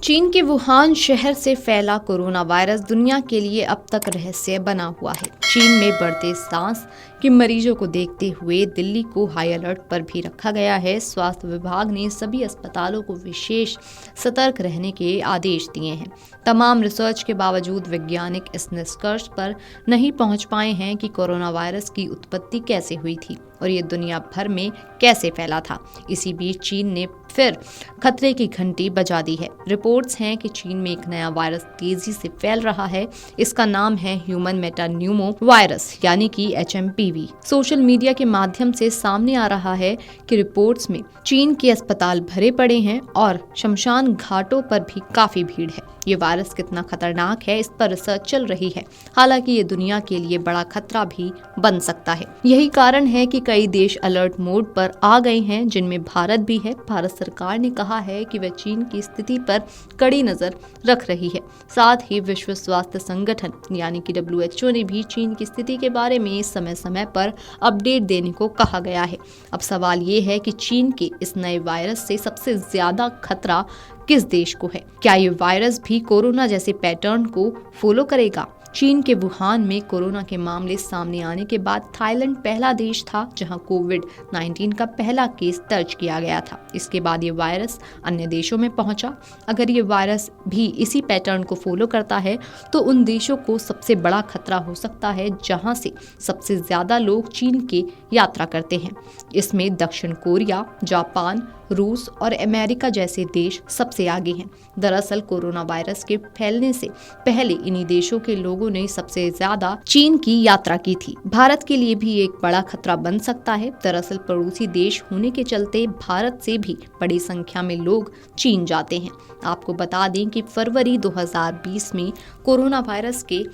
चीन के वुहान शहर से फैला कोरोना वायरस दुनिया के लिए अब तक रहस्य बना हुआ है। चीन में बढ़ते सांस के मरीजों को देखते हुए दिल्ली को हाई अलर्ट पर भी रखा गया है। स्वास्थ्य विभाग ने सभी अस्पतालों को विशेष सतर्क रहने के आदेश दिए हैं। तमाम रिसर्च के बावजूद वैज्ञानिक इस निष्कर्ष पर नहीं पहुंच पाए हैं कि कोरोना वायरस की उत्पत्ति कैसे हुई थी और ये दुनिया भर में कैसे फैला था। इसी बीच चीन ने फिर खतरे की घंटी बजा दी है। रिपोर्ट्स हैं कि चीन में एक नया वायरस तेजी से फैल रहा है। इसका नाम है ह्यूमन मेटान्यूमो वायरस यानी कि HMPV। सोशल मीडिया के माध्यम से सामने आ रहा है कि रिपोर्ट्स में चीन के अस्पताल भरे पड़े हैं और शमशान घाटों पर भी काफी भीड़ है। ये वायरस कितना खतरनाक है, इस पर रिसर्च चल रही है। हालांकि ये दुनिया के लिए बड़ा खतरा भी बन सकता है। यही कारण है कि कई देश अलर्ट मोड पर आ गए हैं, जिनमें भारत भी है। भारत सरकार ने कहा है कि वह चीन की स्थिति पर कड़ी नजर रख रही है। साथ ही विश्व स्वास्थ्य संगठन यानी कि WHO ने भी चीन की स्थिति के बारे में समय समय पर अपडेट देने को कहा गया है। अब सवाल ये है कि चीन के इस नए वायरस से सबसे ज्यादा खतरा किस देश को है? क्या ये वायरस भी कोरोना जैसे पैटर्न को फॉलो करेगा? चीन के वुहान में कोरोना के मामले सामने आने के बाद थाईलैंड पहला देश था जहां कोविड-19 का पहला केस दर्ज किया गया था। इसके बाद ये वायरस अन्य देशों में पहुंचा। अगर ये वायरस भी इसी पैटर्न को फॉलो करता है तो उन देशों को सबसे बड़ा खतरा हो सकता है जहां से सबसे ज्यादा लोग चीन के यात्रा करते हैं। इसमें दक्षिण कोरिया, जापान, रूस और अमेरिका जैसे देश सबसे आगे हैं। दरअसल कोरोना वायरस के फैलने से पहले इन्हीं देशों के लोगों ने सबसे ज्यादा चीन की यात्रा की थी। भारत के लिए भी एक बड़ा खतरा बन सकता है। दरअसल पड़ोसी देश होने के चलते भारत से भी बड़ी संख्या में लोग चीन जाते हैं। आपको बता दें कि फरवरी 2020 में कोरोना वायरस के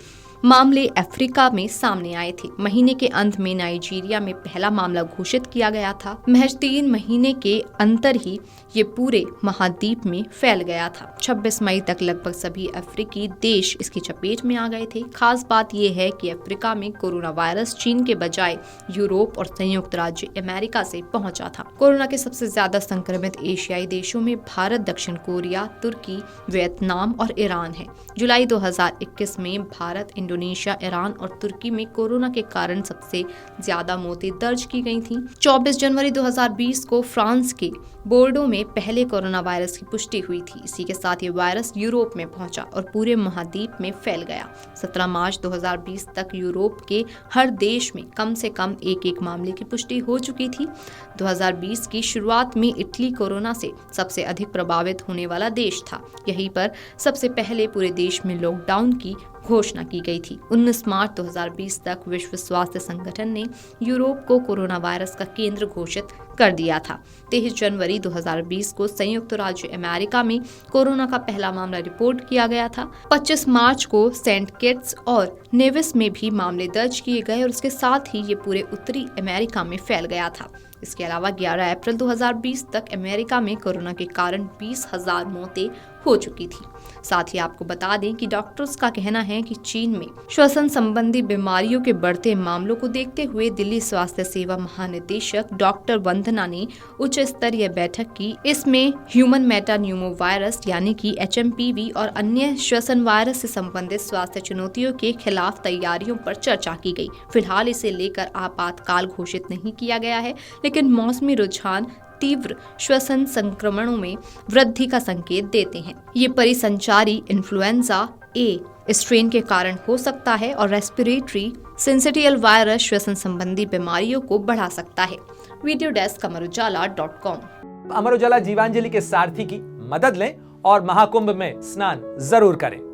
मामले अफ्रीका में सामने आए थे। महीने के अंत में नाइजीरिया में पहला मामला घोषित किया गया था। महज 3 महीने के अंतर ही ये पूरे महाद्वीप में फैल गया था। 26 मई तक लगभग सभी अफ्रीकी देश इसकी चपेट में आ गए थे। खास बात यह है कि अफ्रीका में कोरोना वायरस चीन के बजाय यूरोप और संयुक्त राज्य अमेरिका से पहुंचा था। कोरोना के सबसे ज्यादा संक्रमित एशियाई देशों में भारत, दक्षिण कोरिया, तुर्की, वियतनाम और ईरान है। जुलाई 2021 में भारत, इंडोनेशिया, ईरान और तुर्की में कोरोना के कारण सबसे ज्यादा मौतें दर्ज की गई थीं। 24 जनवरी 2020 को फ्रांस के बोर्डो में पहले कोरोना वायरस की पुष्टि हुई थी। इसी के साथ ये वायरस यूरोप में पहुंचा और पूरे महाद्वीप में फैल गया। 17 मार्च 2020 तक यूरोप के हर देश में कम से कम एक मामले की पुष्टि हो चुकी थी। 2020 की शुरुआत में इटली कोरोना से सबसे अधिक प्रभावित होने वाला देश था। यहीं पर सबसे पहले पूरे देश में लॉकडाउन की घोषणा की गई थी। 19 मार्च 2020 तक विश्व स्वास्थ्य संगठन ने यूरोप को कोरोना वायरस का केंद्र घोषित कर दिया था। 23 जनवरी 2020 को संयुक्त राज्य अमेरिका में कोरोना का पहला मामला रिपोर्ट किया गया था। 25 मार्च को सेंट किट्स और नेविस में भी मामले दर्ज किए गए और उसके साथ ही ये पूरे उत्तरी अमेरिका में फैल गया था। इसके अलावा 11 अप्रैल 2020 तक अमेरिका में कोरोना के कारण 20,000 मौतें हो चुकी थी। साथ ही आपको बता दें कि डॉक्टर्स का कहना है कि चीन में श्वसन संबंधी बीमारियों के बढ़ते मामलों को देखते हुए दिल्ली स्वास्थ्य सेवा महानिदेशक डॉक्टर वंदना ने उच्च स्तरीय बैठक की। इसमें ह्यूमन मेटान्यूमो वायरस यानी कि HMPV और अन्य श्वसन वायरस से संबंधित स्वास्थ्य चुनौतियों के खिलाफ तैयारियों पर चर्चा की गई। फिलहाल इसे लेकर आपातकाल घोषित नहीं किया गया है, लेकिन मौसमी रुझान तीव्र श्वसन संक्रमणों में वृद्धि का संकेत देते हैं। ये परिसंचारी इन्फ्लुएंजा A स्ट्रेन के कारण हो सकता है और रेस्पिरेटरी सिंसिटियल वायरस श्वसन संबंधी बीमारियों को बढ़ा सकता है। Video desk amarujala.com। Amar Ujala Jeevanjali के सारथी की मदद लें और महाकुंभ में स्नान जरूर करें।